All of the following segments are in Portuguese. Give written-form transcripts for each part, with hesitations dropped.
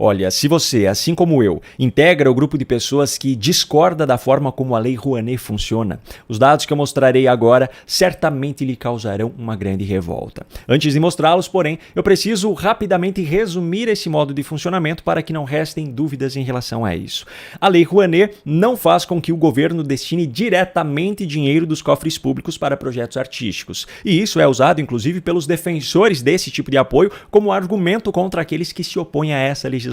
Olha, se você, assim como eu, integra o grupo de pessoas que discorda da forma como a Lei Rouanet funciona, os dados que eu mostrarei agora certamente lhe causarão uma grande revolta. Antes de mostrá-los, porém, eu preciso rapidamente resumir esse modo de funcionamento para que não restem dúvidas em relação a isso. A Lei Rouanet não faz com que o governo destine diretamente dinheiro dos cofres públicos para projetos artísticos, e isso é usado inclusive pelos defensores desse tipo de apoio como argumento contra aqueles que se opõem a essa legislação.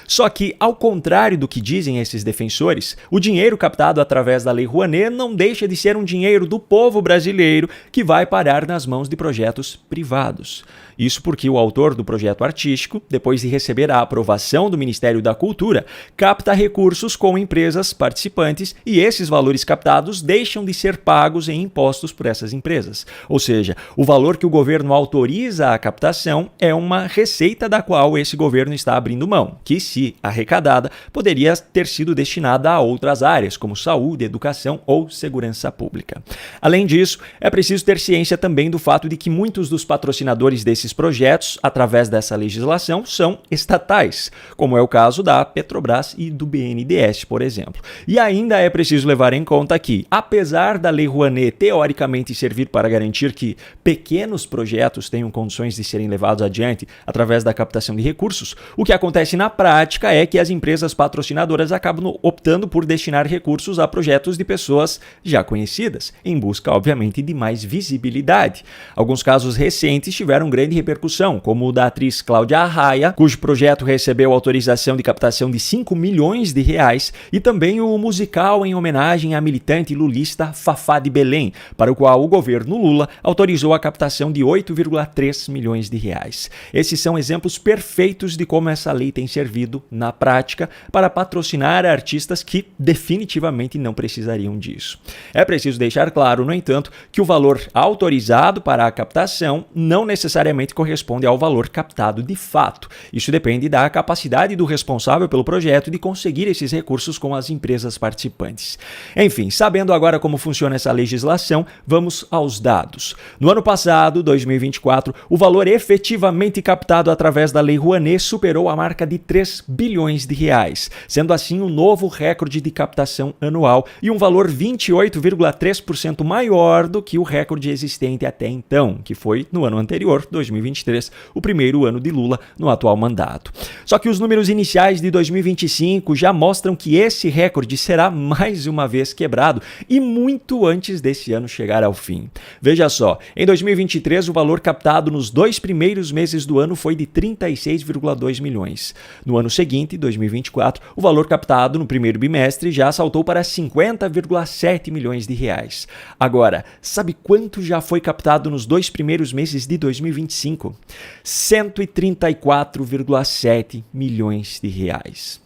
Só que, ao contrário do que dizem esses defensores, o dinheiro captado através da Lei Rouanet não deixa de ser um dinheiro do povo brasileiro que vai parar nas mãos de projetos privados. Isso porque o autor do projeto artístico, depois de receber a aprovação do Ministério da Cultura, capta recursos com empresas participantes e esses valores captados deixam de ser pagos em impostos por essas empresas. Ou seja, o valor que o governo autoriza a captação é uma receita da qual esse governo está abrindo mão, que, se arrecadada, poderia ter sido destinada a outras áreas, como saúde, educação ou segurança pública. Além disso, é preciso ter ciência também do fato de que muitos dos patrocinadores desses projetos, através dessa legislação, são estatais, como é o caso da Petrobras e do BNDES, por exemplo. E ainda é preciso levar em conta que, apesar da Lei Rouanet teoricamente servir para garantir que pequenos projetos tenham condições de serem levados adiante através da captação de recursos, o que acontece na prática é que as empresas patrocinadoras acabam optando por destinar recursos a projetos de pessoas já conhecidas, em busca, obviamente, de mais visibilidade. Alguns casos recentes tiveram grande repercussão, como o da atriz Cláudia Arraia, cujo projeto recebeu autorização de captação de 5 milhões de reais, e também o musical em homenagem à militante lulista Fafá de Belém, para o qual o governo Lula autorizou a captação de 8,3 milhões de reais. Esses são exemplos perfeitos de como essa lei tem servido, na prática, para patrocinar artistas que definitivamente não precisariam disso. É preciso deixar claro, no entanto, que o valor autorizado para a captação não necessariamente corresponde ao valor captado de fato. Isso depende da capacidade do responsável pelo projeto de conseguir esses recursos com as empresas participantes. Enfim, sabendo agora como funciona essa legislação, vamos aos dados. No ano passado, 2024, o valor efetivamente captado através da Lei Rouanet superou a marca de 3 bilhões de reais, sendo assim um novo recorde de captação anual e um valor 28,3% maior do que o recorde existente até então, que foi no ano anterior, 2023, o primeiro ano de Lula no atual mandato. Só que os números iniciais de 2025 já mostram que esse recorde será mais uma vez quebrado e muito antes desse ano chegar ao fim. Veja só, em 2023 o valor captado nos 2 primeiros meses do ano foi de 36,2 milhões. No ano seguinte, 2024, o valor captado no primeiro bimestre já saltou para 50,7 milhões de reais. Agora, sabe quanto já foi captado nos 2 primeiros meses de 2025? 134,7 milhões de reais.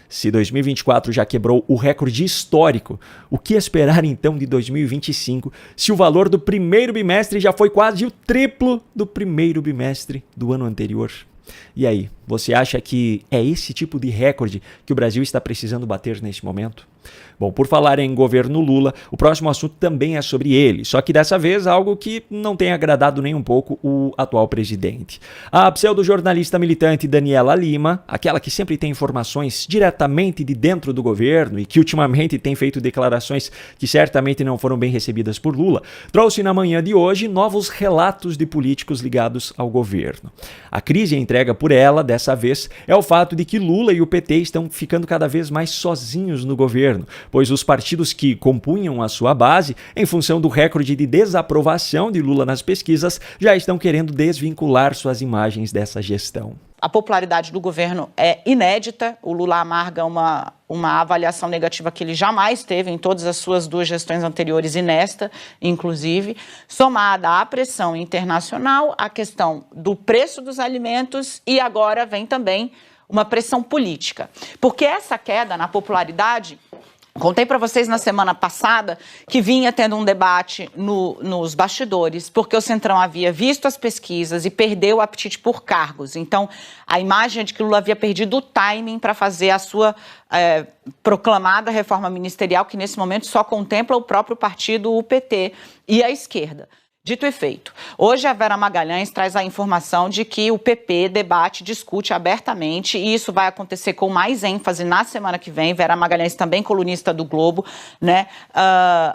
Se 2024 já quebrou o recorde histórico, o que esperar então de 2025, se o valor do primeiro bimestre já foi quase o triplo do primeiro bimestre do ano anterior? E aí, você acha que é esse tipo de recorde que o Brasil está precisando bater neste momento? Bom, por falar em governo Lula, o próximo assunto também é sobre ele, só que dessa vez algo que não tem agradado nem um pouco o atual presidente. A pseudo-jornalista militante Daniela Lima, aquela que sempre tem informações diretamente de dentro do governo e que ultimamente tem feito declarações que certamente não foram bem recebidas por Lula, trouxe na manhã de hoje novos relatos de políticos ligados ao governo. A crise entrega por ela, dessa vez, é o fato de que Lula e o PT estão ficando cada vez mais sozinhos no governo, pois os partidos que compunham a sua base, em função do recorde de desaprovação de Lula nas pesquisas, já estão querendo desvincular suas imagens dessa gestão. A popularidade do governo é inédita. O Lula amarga uma avaliação negativa que ele jamais teve em todas as suas 2 gestões anteriores e nesta, inclusive, somada à pressão internacional, à questão do preço dos alimentos e agora vem também uma pressão política. Porque essa queda na popularidade... Contei para vocês na semana passada que vinha tendo um debate nos bastidores, porque o Centrão havia visto as pesquisas e perdeu o apetite por cargos. Então, a imagem é de que Lula havia perdido o timing para fazer a sua proclamada reforma ministerial, que nesse momento só contempla o próprio partido, o PT, e a esquerda. Dito e feito. Hoje a Vera Magalhães traz a informação de que o PP debate, discute abertamente, e isso vai acontecer com mais ênfase na semana que vem. Vera Magalhães, também colunista do Globo, né?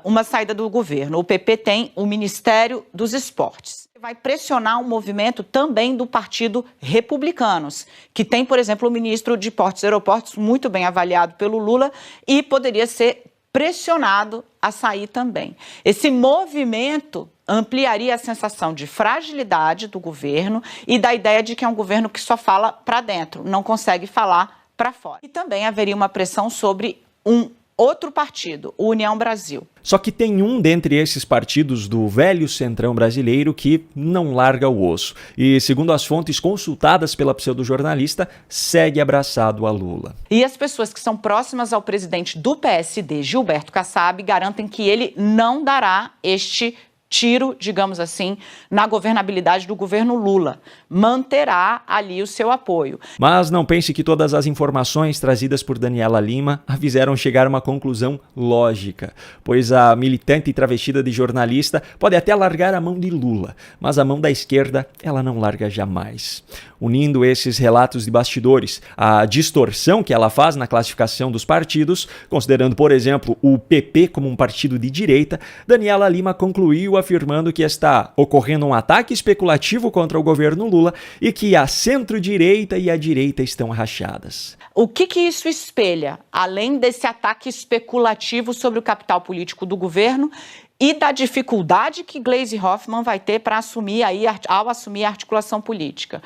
Uma saída do governo. O PP tem o Ministério dos Esportes. Vai pressionar um movimento também do Partido Republicanos, que tem, por exemplo, o ministro de Portos e Aeroportos, muito bem avaliado pelo Lula, e poderia ser pressionado a sair também. Esse movimento ampliaria a sensação de fragilidade do governo e da ideia de que é um governo que só fala para dentro, não consegue falar para fora. E também haveria uma pressão sobre um outro partido, o União Brasil. Só que tem um dentre esses partidos do velho centrão brasileiro que não larga o osso e, segundo as fontes consultadas pela pseudojornalista, segue abraçado a Lula. E as pessoas que são próximas ao presidente do PSD, Gilberto Kassab, garantem que ele não dará este tiro, digamos assim, na governabilidade do governo Lula. Manterá ali o seu apoio. Mas não pense que todas as informações trazidas por Daniela Lima a fizeram chegar a uma conclusão lógica, pois a militante travestida de jornalista pode até largar a mão de Lula, mas a mão da esquerda ela não larga jamais. Unindo esses relatos de bastidores, a distorção que ela faz na classificação dos partidos, considerando, por exemplo, o PP como um partido de direita, Daniela Lima concluiu afirmando que está ocorrendo um ataque especulativo contra o governo Lula e que a centro-direita e a direita estão rachadas. O que isso espelha, além desse ataque especulativo sobre o capital político do governo e da dificuldade que Gleisi Hoffmann vai ter para assumir ao assumir a articulação política?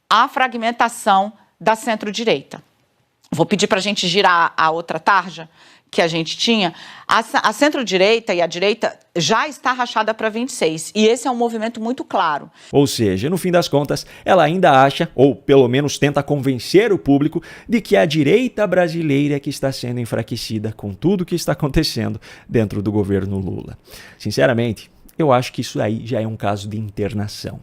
A fragmentação da centro-direita. Vou pedir para a gente girar a outra tarja que a gente tinha. A centro-direita e a direita já está rachada para 26, e esse é um movimento muito claro. Ou seja, no fim das contas, ela ainda acha, ou pelo menos tenta convencer o público, de que a direita brasileira é que está sendo enfraquecida com tudo que está acontecendo dentro do governo Lula. Sinceramente, eu acho que isso aí já é um caso de internação.